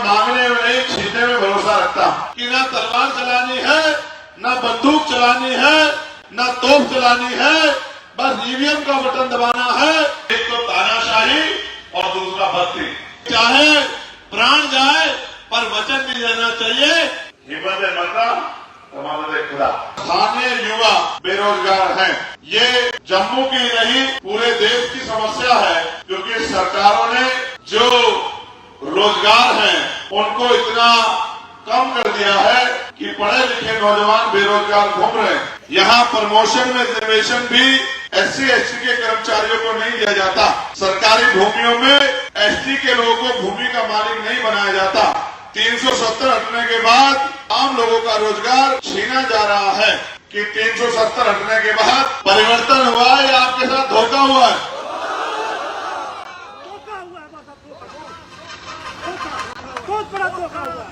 मांगने में नहीं, छीनने में भरोसा रखता हूं कि ना तलवार चलानी है, ना बंदूक चलानी है, ना तोप चलानी है, बस ईवीएम का बटन दबाना है। एक तो तानाशाही और दूसरा भक्ति। चाहे प्राण जाए पर वचन नहीं देना चाहिए। हिम्मत मरना हमारे खुदा। स्थानीय युवा बेरोजगार हैं, ये जम्मू की नहीं पूरे देश की समस्या है, क्योंकि सरकारों ने जो रोजगार हैं उनको इतना कम कर दिया है कि पढ़े लिखे नौजवान बेरोजगार घूम रहे हैं। यहाँ प्रमोशन में रिजर्वेशन भी SC/ST के कर्मचारियों को नहीं दिया जाता। सरकारी भूमियों में ST के लोगों को भूमि का मालिक नहीं बनाया जाता। 370 हटने के बाद आम लोगों का रोजगार छीना जा रहा है कि 370 हटने के बाद परिवर्तन हुआ है या आपके साथ धोखा हुआ है? बहुत बड़ा धोखा हुआ,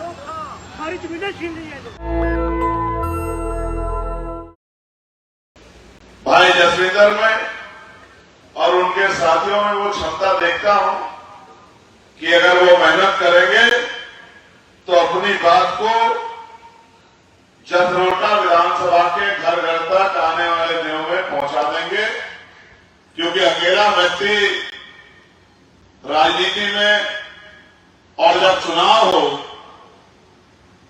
हमारी जमीनें छीन ली है। भाई जसविंदर में और उनके साथियों में वो क्षमता देखता हूं कि अगर वो मेहनत करेंगे तो अपनी बात को जसरोटा विधानसभा के घर घर तक आने वाले दिनों में पहुंचा देंगे, क्योंकि अकेला व्यक्ति राजनीति में और जब चुनाव हो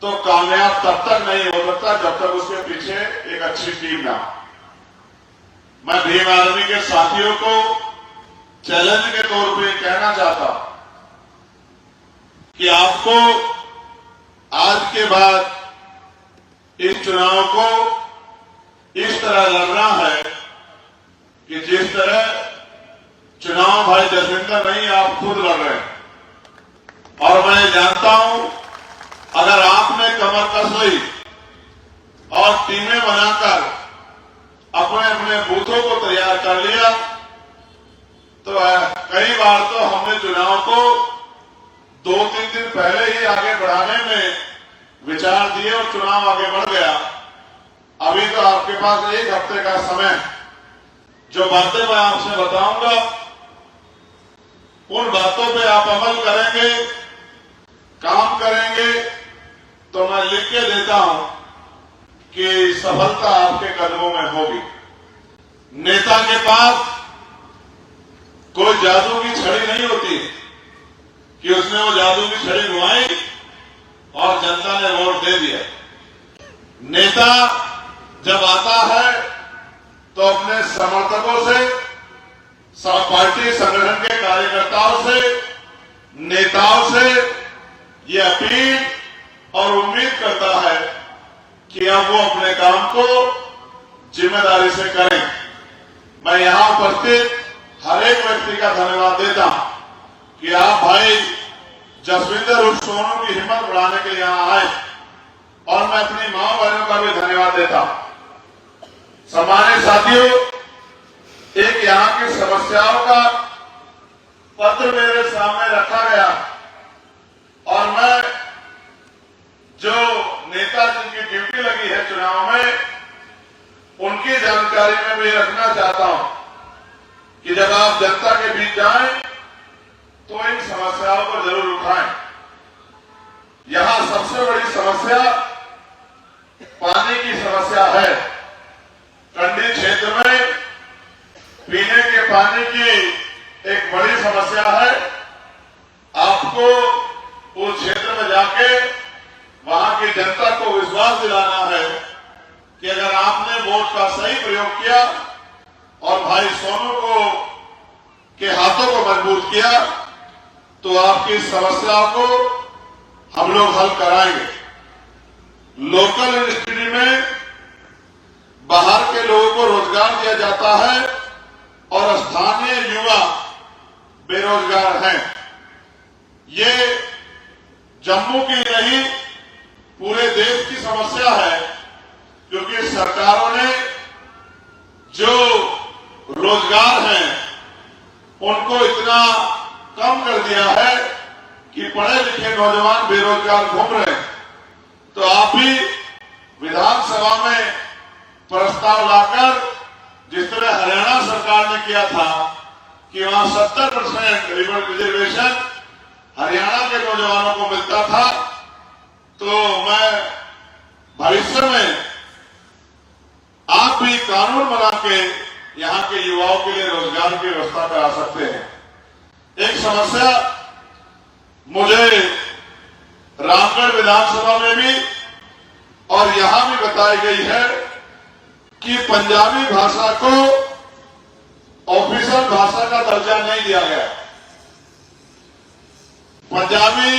तो कामयाब तब तक नहीं हो सकता जब तक उसके पीछे एक अच्छी टीम ना हो। मैं भीम आर्मी के साथियों को चैलेंज के तौर पे कहना चाहता हूं कि आपको आज के बाद इस चुनाव को इस तरह लड़ना है कि जिस तरह चुनाव भाई जसविंदर नहीं आप खुद लड़ रहे हैं। और मैं जानता हूं अगर आपने कमर कस ली और टीमें बनाकर अपने अपने बूथों को तैयार कर लिया तो कई बार तो हमने चुनाव को 2-3 दिन पहले ही आगे बढ़ाने में विचार दिए और चुनाव आगे बढ़ गया। अभी तो आपके पास 1 हफ्ते का समय, जो बातें मैं आपसे बताऊंगा उन बातों पे आप अमल करेंगे, काम करेंगे तो मैं लिख के देता हूं कि सफलता आपके कदमों में होगी। नेता के पास कोई जादू की छड़ी नहीं होती कि उसने वो जादू की छड़ी घुमाई और जनता ने वोट दे दिया। नेता जब आता है तो अपने समर्थकों से, पार्टी संगठन के कार्यकर्ताओं से, नेताओं से ये अपील और उम्मीद करता है कि अब वो अपने काम को जिम्मेदारी से करें। मैं यहां उपस्थित हर एक व्यक्ति का धन्यवाद देता हूं कि आप भाई जसविंदर उर्फ सोनू की हिम्मत बढ़ाने के लिए यहां आए, और मैं अपनी मां बहनों का भी धन्यवाद देता हूं। सम्मानित साथियों, एक यहां की समस्याओं का पत्र मेरे सामने रखा गया और मैं जो नेता जिनकी ड्यूटी लगी है चुनाव में उनकी जानकारी में भी रखना चाहता हूं कि जब आप जनता के बीच जाएं तो इन समस्याओं को जरूर उठाएं। यहां सबसे बड़ी समस्या पानी की समस्या है। कंडी क्षेत्र में पीने के पानी की एक बड़ी समस्या है। आपको उस क्षेत्र में जाके वहां की जनता को विश्वास दिलाना है कि अगर आपने वोट का सही प्रयोग किया और भाई सोनू को के हाथों को मजबूत किया तो आपकी समस्याओं को हम लोग हल कराएंगे। लोकल इंडस्ट्री में बाहर के लोगों को रोजगार दिया जाता है और स्थानीय युवा बेरोजगार हैं। ये जम्मू की नहीं पूरे देश की समस्या है, क्योंकि सरकारों ने जो रोजगार हैं उनको इतना कम कर दिया है कि पढ़े लिखे नौजवान बेरोजगार घूम रहे हैं। तो आप भी विधानसभा में प्रस्ताव लाकर, जिस तरह हरियाणा सरकार ने किया था कि वहां 70% रिजर्वेशन हरियाणा के नौजवानों को मिलता था, तो मैं भविष्य में आप भी कानून बना के यहां के युवाओं के लिए रोजगार की व्यवस्था करा सकते हैं। एक समस्या मुझे रामगढ़ विधानसभा में भी और यहां भी बताई गई है कि पंजाबी भाषा को ऑफिशियल भाषा का दर्जा नहीं दिया गया। पंजाबी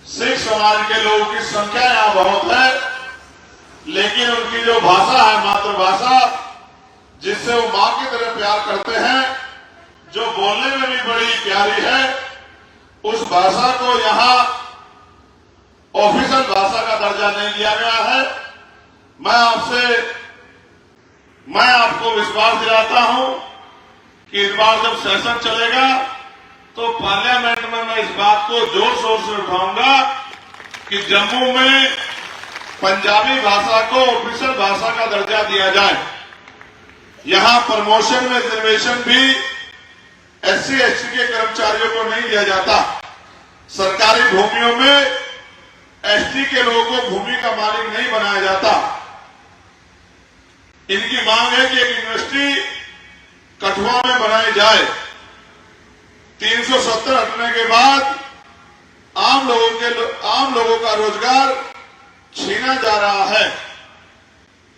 सिख समाज के लोगों की संख्या यहां बहुत है, लेकिन उनकी जो भाषा है, मातृभाषा, जिससे वो मां की तरह प्यार करते हैं, जो बोलने में भी बड़ी प्यारी है, उस भाषा को यहां ऑफिशियल भाषा का दर्जा नहीं दिया गया है। मैं आपको विश्वास दिलाता हूं कि इस बार जब सेशन चलेगा तो पार्लियामेंट में मैं इस बात को जोर शोर से उठाऊंगा कि जम्मू में पंजाबी भाषा को ऑफिशियल भाषा का दर्जा दिया जाए। यहां प्रमोशन में रिजर्वेशन भी SC ST के कर्मचारियों को नहीं दिया जाता। सरकारी भूमियों में ST के लोगों को भूमि का मालिक नहीं बनाया जाता। इनकी मांग है कि एक यूनिवर्सिटी कठुआ में बनाई जाए। 370 हटने के बाद आम लोगों का रोजगार छीना जा रहा है।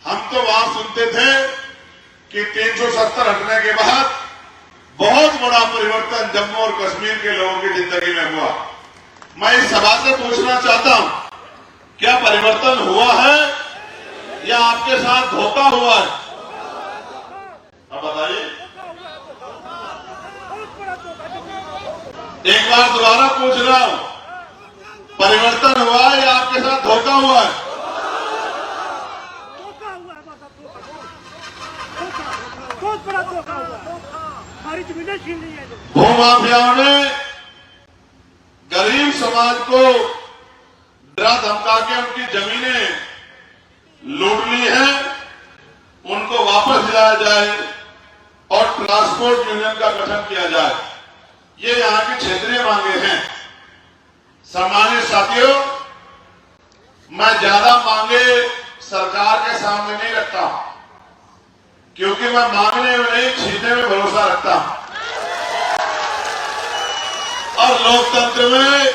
हम तो वहां सुनते थे कि 370 हटने के बाद बहुत बड़ा परिवर्तन जम्मू और कश्मीर के लोगों की जिंदगी में हुआ। मैं इस सभा से पूछना चाहता हूं, क्या परिवर्तन हुआ है या आपके साथ धोखा हुआ है? अब बताइए। एक बार दोबारा पूछ रहा हूं, परिवर्तन हुआ है या आपके साथ धोखा हुआ है? बहुत बड़ा धोखा हुआ है। हमारी जमीनें छीन ली है। भूमाफियाओं ने गरीब समाज को डरा धमका के उनकी जमीनें लूट ली हैं। उनको वापस दिलाया जाए और ट्रांसपोर्ट यूनियन का गठन किया जाए, ये यहां की क्षेत्रीय मांगे हैं। सम्मानित साथियों, मैं ज्यादा मांगे सरकार के सामने नहीं रखता, क्योंकि मैं मांगने में नहीं, छीनने में भरोसा रखता हूं। और लोकतंत्र में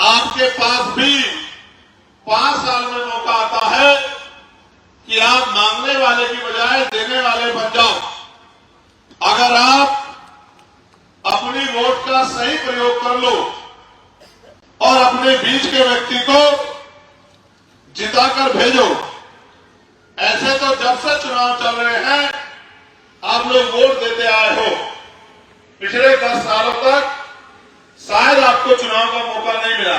आपके पास भी 5 साल में मौका आता है कि आप मांगने वाले की बजाय देने वाले बन जाओ। अगर आप अपनी वोट का सही प्रयोग कर लो और अपने बीच के व्यक्ति को जिताकर भेजो। ऐसे तो जब से चुनाव चल रहे हैं आप लोग वोट देते आए हो। पिछले 10 सालों तक शायद आपको चुनाव का मौका नहीं मिला।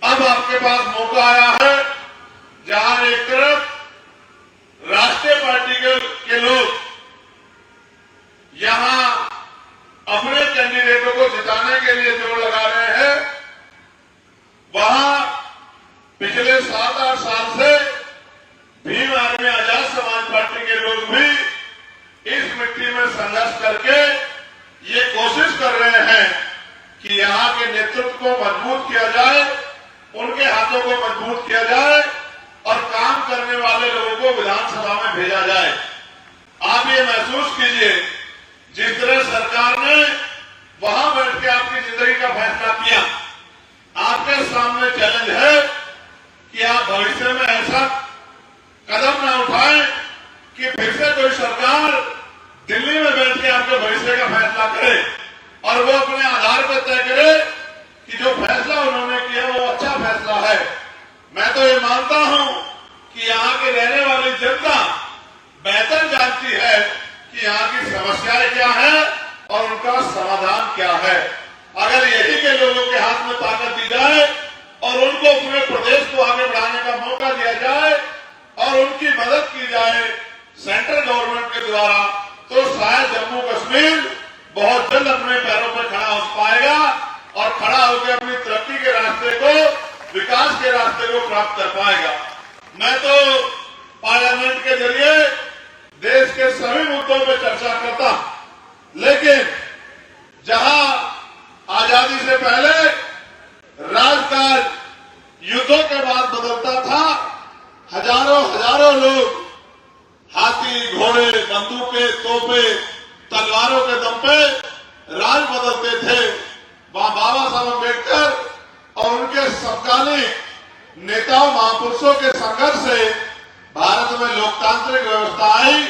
अब आपके पास मौका आया है, जहां एक तरफ राष्ट्रीय पार्टी के लोग यहां अपने कैंडिडेटों को जिताने के लिए जोर लगा रहे हैं, वहां पिछले 7-8 साल से भीम आर्मी आजाद समाज पार्टी के लोग भी इस मिट्टी में संघर्ष करके ये कोशिश कर रहे हैं कि यहां के नेतृत्व को मजबूत किया जाए, उनके हाथों को मजबूत किया जाए और काम करने वाले लोगों को विधानसभा में भेजा जाए। आप ये महसूस कीजिए, जिस तरह सरकार ने वहां बैठ के आपकी जिंदगी का फैसला किया, आपके सामने चैलेंज है कि आप भविष्य में ऐसा कदम न उठाएं कि फिर से कोई सरकार दिल्ली में बैठ के आपके भविष्य का फैसला करे और वो अपने आधार पर तय करे कि जो फैसला उन्होंने किया वो अच्छा फैसला है। मैं तो ये मानता हूं कि यहाँ के रहने वाली जनता बेहतर जानती है कि यहाँ की समस्याएं क्या है और उनका समाधान क्या है। अगर यही के लोगों के हाथ में ताकत दी जाए और उनको पूरे प्रदेश को आगे बढ़ाने का मौका दिया जाए और उनकी मदद की जाए सेंट्रल गवर्नमेंट के द्वारा, तो शायद जम्मू कश्मीर बहुत जल्द अपने पैरों पर खड़ा हो पाएगा और खड़ा होकर अपनी तरक्की के रास्ते को, विकास के रास्ते को प्राप्त कर पाएगा। मैं तो पार्लियामेंट के जरिए देश के सभी मुद्दों पर चर्चा करता, लेकिन जहां आजादी से पहले राजकाज युद्धों के बाद बदलता था। हजारों लोग हाथी, घोड़े, बंदूकें, तोपें, तलवारों के दम पे राज बदलते थे। वहां बाबा साहब अम्बेडकर और उनके समकालीन नेताओं, महापुरुषों के संघर्ष से भारत में लोकतांत्रिक व्यवस्था आई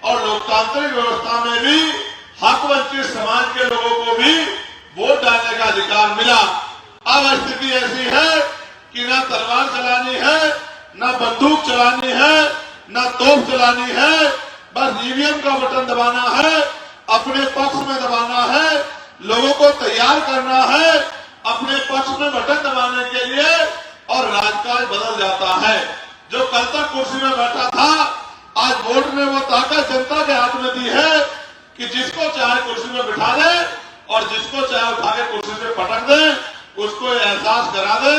और लोकतांत्रिक व्यवस्था में भी हक वंचित समाज के लोगों को भी वोट डालने का अधिकार मिला। अब स्थिति ऐसी है कि ना तलवार चलानी है, ना बंदूक चलानी है, ना तोप चलानी है, बस ईवीएम का बटन दबाना है, अपने पक्ष में दबाना है, लोगों को तैयार करना है अपने पक्ष में बटन दबाने के लिए और राजकाज बदल जाता है। जो कल तक कुर्सी में बैठा था, आज वोट ने वो ताकत जनता के हाथ में दी है कि जिसको चाहे कुर्सी में बिठा दे और जिसको चाहे उठा के कुर्सी से पटक दे, उसको एहसास करा दे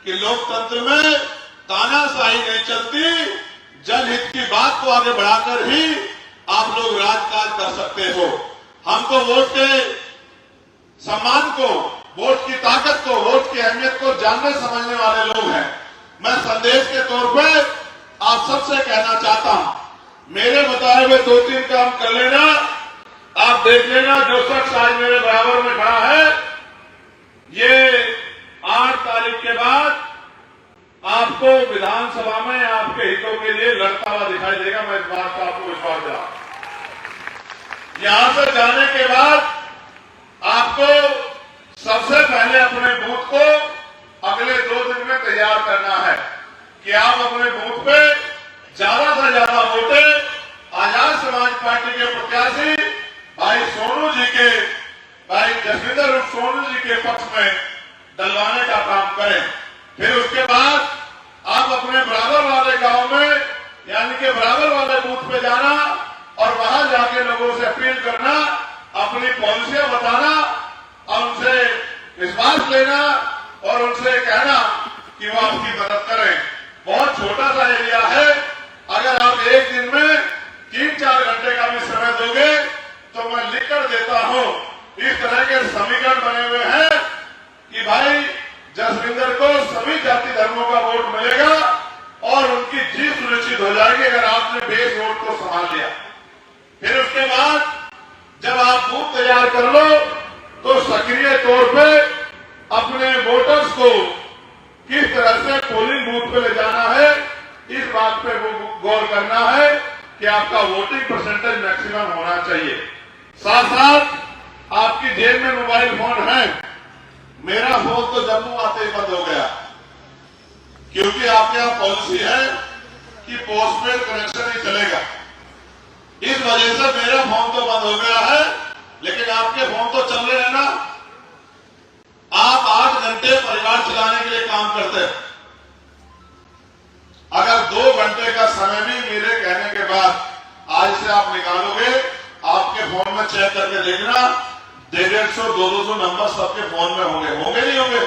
कि लोकतंत्र में तानाशाही नहीं चलती, जनहित की बात को आगे बढ़ाकर ही आप लोग राजकाज कर सकते हो। हमको वोट के सम्मान को, वोट की ताकत को, वोट की अहमियत को जानने समझने वाले लोग हैं। मैं संदेश के तौर पे आप सबसे कहना चाहता हूं, मेरे बताए हुए 2-3 काम कर लेना। आप देख लेना, जो शख्स आज मेरे बराबर में खड़ा है, ये 8 तारीख के बाद आपको विधानसभा में आपके हितों के लिए लड़ता हुआ दिखाई देगा। मैं इस बात का आपको विश्वास दिलाऊं। यहां से जाने के बाद आपको सबसे पहले अपने बूथ को अगले 2 दिन में तैयार करना है कि आप अपने बूथ पे ज्यादा से ज्यादा वोटें आजाद समाज पार्टी के प्रत्याशी भाई सोनू जी के, भाई जसविंदर उर्फ सोनू जी के पक्ष में डलवाने का काम करें। फिर उसके बाद आप अपने बराबर वाले गांव में, यानी कि बराबर वाले बूथ पे जाना और वहां जाके लोगों से अपील करना, अपनी पॉलिसियां बताना और उनसे विश्वास लेना और उनसे कहना कि वो आपकी मदद करें। बहुत छोटा सा एरिया है, अगर आप एक दिन में 3-4 घंटे का भी समय दोगे तो मैं लिख कर देता हूं, इस तरह के समीकरण बने हुए हैं कि भाई जसविंदर को सभी जाति धर्मों का वोट मिलेगा और उनकी जीत सुनिश्चित हो जाएगी अगर आपने बेस वोट को संभाल लिया। फिर उसके बाद जब आप बूथ तैयार कर लो तो सक्रिय तौर पे अपने वोटर्स को किस तरह से पोलिंग बूथ पे ले जाना है, इस बात पे गौर करना है कि आपका वोटिंग परसेंटेज मैक्सिमम होना चाहिए। साथ साथ आपकी जेब में मोबाइल फोन है। मेरा फोन तो जम्मू आते ही बंद हो गया क्योंकि आपके यहां पॉलिसी है कि पोस्टपेड कनेक्शन ही चलेगा। इस वजह से मेरा फोन तो बंद हो गया है, लेकिन आपके फोन तो चल रहे हैं ना। आप 8 घंटे परिवार चलाने के लिए काम करते हैं। अगर 2 घंटे का समय भी मेरे कहने के बाद आज से आप निकालोगे, आपके फोन में चेक करके देखना, 150-200 नंबर सबके फोन में होंगे नहीं होंगे?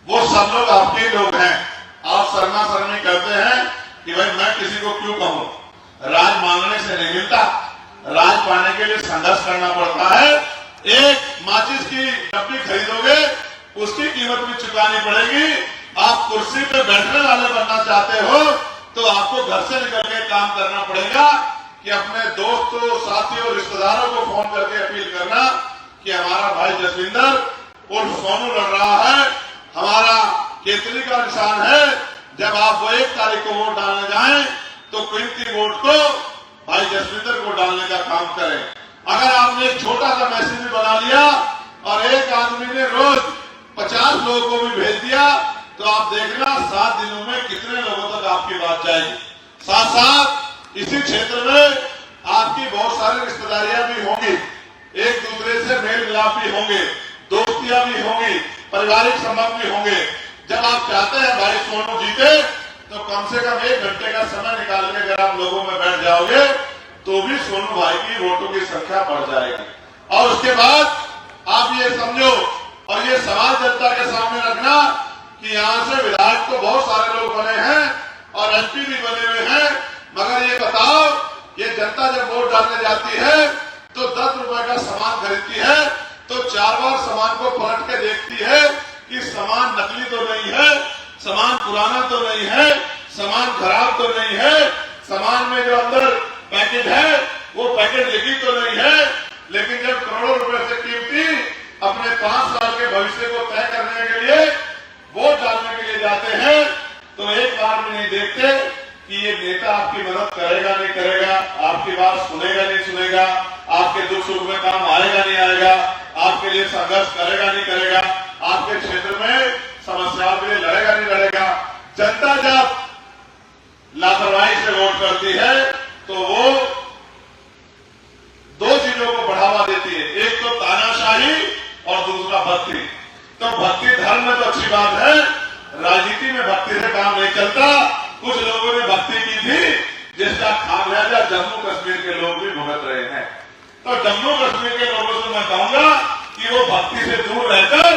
वो सब लोग आपके लोग हैं। आप शर्मा शर्मी करते हैं कि भाई मैं किसी को क्यों कहूं। राज मांगने से नहीं मिलता, राज पाने के लिए संघर्ष करना पड़ता है। एक माचिस की डब्बी खरीदोगे, उसकी कीमत भी चुकानी पड़ेगी। आप कुर्सी पे बैठने वाले बनना चाहते हो तो आपको घर से निकल के काम करना पड़ेगा कि अपने दोस्तों, साथियों, रिश्तेदारों को फोन करके अपील करना कि हमारा भाई जसविंदर उर्फ सोनू लड़ रहा है, हमारा केतली का निशान है। जब आप वो 1 तारीख को वोट डालने जाएं तो कीमती वोट को भाई जसविंदर को डालने का काम करें। अगर आपने एक छोटा सा मैसेज भी बना लिया और एक आदमी ने रोज 50 लोगों को भी भेज दिया तो आप देखना 7 दिनों में कितने लोगों तक आपकी बात जाएगी। साथ साथ इसी क्षेत्र में आपकी बहुत सारी रिश्तेदारियां भी होंगी, एक दूसरे से मेल मिलाप भी होंगे, दोस्तियां भी होंगी, पारिवारिक संबंध भी होंगे। जब आप चाहते हैं भाई सोनू जीते तो कम से कम 1 घंटे का समय निकाल के अगर आप लोगों में बैठ जाओगे तो भी सोनू भाई की वोटों की संख्या बढ़ जाएगी। और उसके बाद आप ये समझो और ये सवाल जनता के सामने रखना कि यहां से विधायक तो बहुत सारे लोग बने हैं और एमपी भी बने हुए हैं, मगर ये बताओ, ये जनता जब वोट डालने जाती है तो 10 रुपए का सामान खरीदती है, तो 4 बार सामान को पलट के देखती है कि सामान नकली तो नहीं है, सामान पुराना तो नहीं है, सामान खराब तो नहीं है, सामान में जो अंदर पैकेट है वो पैकेट लीकी तो नहीं है। लेकिन जब करोड़ों रुपए से कीमती अपने 5 साल के भविष्य को तय करने के लिए वोट डालने के लिए जाते हैं तो एक बार भी नहीं देखते कि ये नेता आपकी मदद करेगा नहीं करेगा, आपकी बात सुनेगा नहीं सुनेगा, आपके दुख सुख में काम आएगा नहीं आएगा, आपके लिए संघर्ष करेगा नहीं करेगा, आपके क्षेत्र में समस्याओं के लिए लड़ेगा नहीं लड़ेगा। जनता जब लापरवाही से वोट करती है तो वो 2 चीजों को बढ़ावा देती है, एक तो तानाशाही और दूसरा भक्ति। तो भक्ति धर्म में तो अच्छी बात है, राजनीति में भक्ति से काम नहीं चलता। कुछ लोगों ने भक्ति की थी जिसका खामियाजा जम्मू कश्मीर के लोग भी भुगत रहे हैं। तो जम्मू कश्मीर के लोगों से मैं कहूंगा कि वो भक्ति से दूर रहकर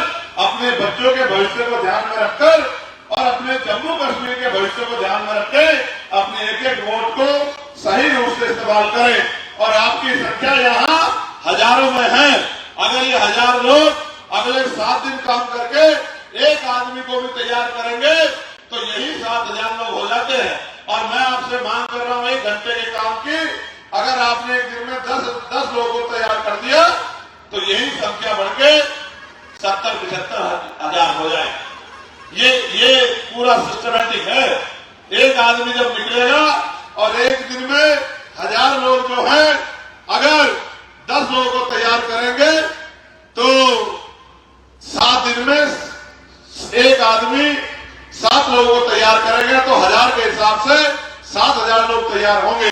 अपने बच्चों के भविष्य को ध्यान में रखकर और अपने जम्मू कश्मीर के भविष्य को ध्यान में रखते अपने एक वोट को सही रूप से इस्तेमाल करें। और आपकी संख्या यहाँ हजारों में है। अगर ये 1000 लोग अगले 7 दिन काम करके एक आदमी को भी तैयार करेंगे तो यही 7000 लोग हो जाते हैं। और मैं आपसे मांग कर रहा हूं 1 घंटे के काम की, अगर आपने एक दिन में 10 लोगों को तैयार कर दिया तो यही संख्या बढ़ के 70-75 हजार हो जाए। ये पूरा सिस्टमैटिक है। एक आदमी जब निकलेगा और एक दिन में 1000 लोग जो हैं अगर 10 लोगों को तैयार करेंगे तो 7 दिन में एक आदमी 7 लोगों को तैयार करेंगे तो 1000 के हिसाब से 7000 लोग तैयार होंगे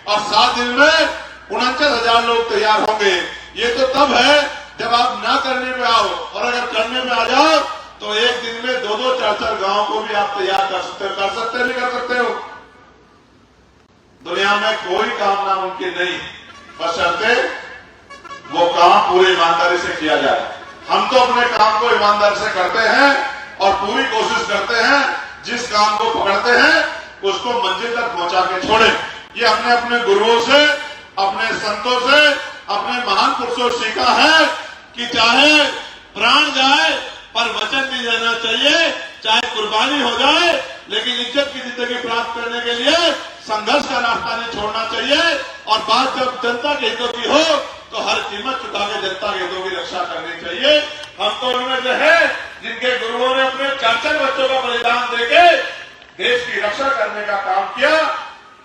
और 7 दिन में 49,000 लोग तैयार होंगे। ये तो तब है जब आप ना करने में आओ, और अगर करने में आ जाओ तो एक दिन में 2-2, 4-4 गांव को भी आप तैयार कर सकते नहीं कर सकते हो। दुनिया में कोई काम नामुमकिन नहीं, बशर्ते वो काम पूरी ईमानदारी से किया जाए। हम तो अपने काम को ईमानदारी से करते हैं और पूरी कोशिश करते हैं जिस काम को पकड़ते हैं उसको मंजिल तक पहुंचा के छोड़े। ये अपने अपने गुरुओं से, अपने संतों से, अपने महान पुरुषों से सीखा है कि चाहे प्राण जाए पर वचन नहीं रहना चाहिए, चाहे कुर्बानी हो जाए लेकिन इज्जत की जिंदगी प्राप्त करने के लिए संघर्ष का रास्ता नहीं छोड़ना चाहिए। और बात जब जनता के हितों की हो तो हर कीमत चुका के जनता के हितों की रक्षा करनी चाहिए। हम तो उनमें से है जिनके गुरुओं ने अपने 4-4 बच्चों का बलिदान देके देश की रक्षा करने का काम किया,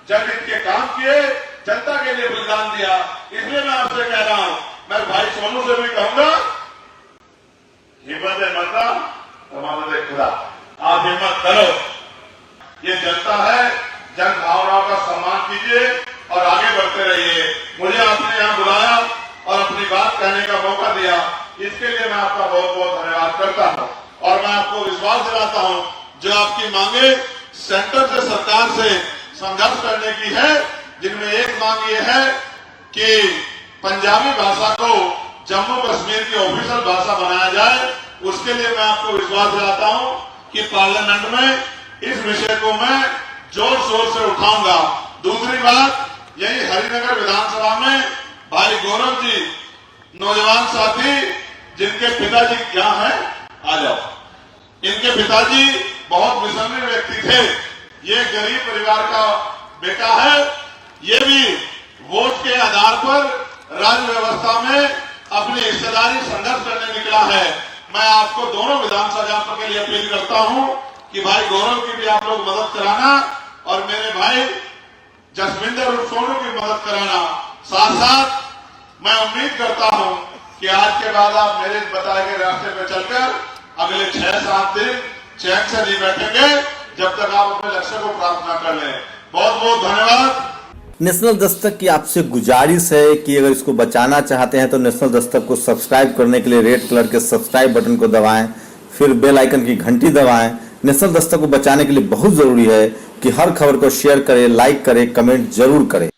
जनहित के काम किए, जनता के लिए बलिदान दिया। इसलिए मैं आपसे कह रहा हूं, मैं भाई सोनू से भी कहूंगा, हिम्मत है मरना तो मदद खुदा, आप हिम्मत करो। ये जनता है, जन भावनाओं का सम्मान कीजिए और आगे बढ़ते रहिए। मुझे आपने यहां बुलाया और अपनी बात कहने का मौका दिया, इसके लिए मैं आपका बहुत बहुत धन्यवाद करता हूं। और मैं आपको विश्वास दिलाता हूं जो आपकी मांगे सेंटर से, सरकार से संघर्ष करने की है, जिनमें एक मांग ये है कि पंजाबी भाषा को जम्मू कश्मीर की ऑफिशियल भाषा बनाया जाए। उसके लिए मैं आपको विश्वास दिलाता हूं कि पार्लियामेंट में इस विषय को मैं जोर शोर से उठाऊंगा। दूसरी बात, यही हरिनगर विधानसभा में भाई गौरव जी, नौजवान साथी जिनके पिताजी क्या हैं, आ जाओ, इनके पिताजी बहुत विषम्य व्यक्ति थे। ये गरीब परिवार का बेटा है, ये भी वोट के आधार पर राज्य व्यवस्था में अपनी हिस्सेदारी संघर्ष करने निकला है। मैं आपको दोनों विधानसभा के लिए अपील करता हूं कि भाई गौरव की भी आप लोग मदद कराना और मेरे भाई जसविंदर और सोनू की मदद कराना। साथ साथ मैं उम्मीद करता हूं कि आज के बाद आप मेरे बताए गए रास्ते पर चलकर अगले 6-7 दिन चैन से नहीं बैठेंगे जब तक आप अपने लक्ष्य को प्राप्त न कर लें। बहुत बहुत धन्यवाद। नेशनल दस्तक की आपसे गुजारिश है कि अगर इसको बचाना चाहते हैं तो नेशनल दस्तक को सब्सक्राइब करने के लिए रेड कलर के सब्सक्राइब बटन को दबाएं, फिर बेल आइकन की घंटी दबाएं। नेशनल दस्तक को बचाने के लिए बहुत जरूरी है कि हर खबर को शेयर करें, लाइक करें, कमेंट जरूर करें।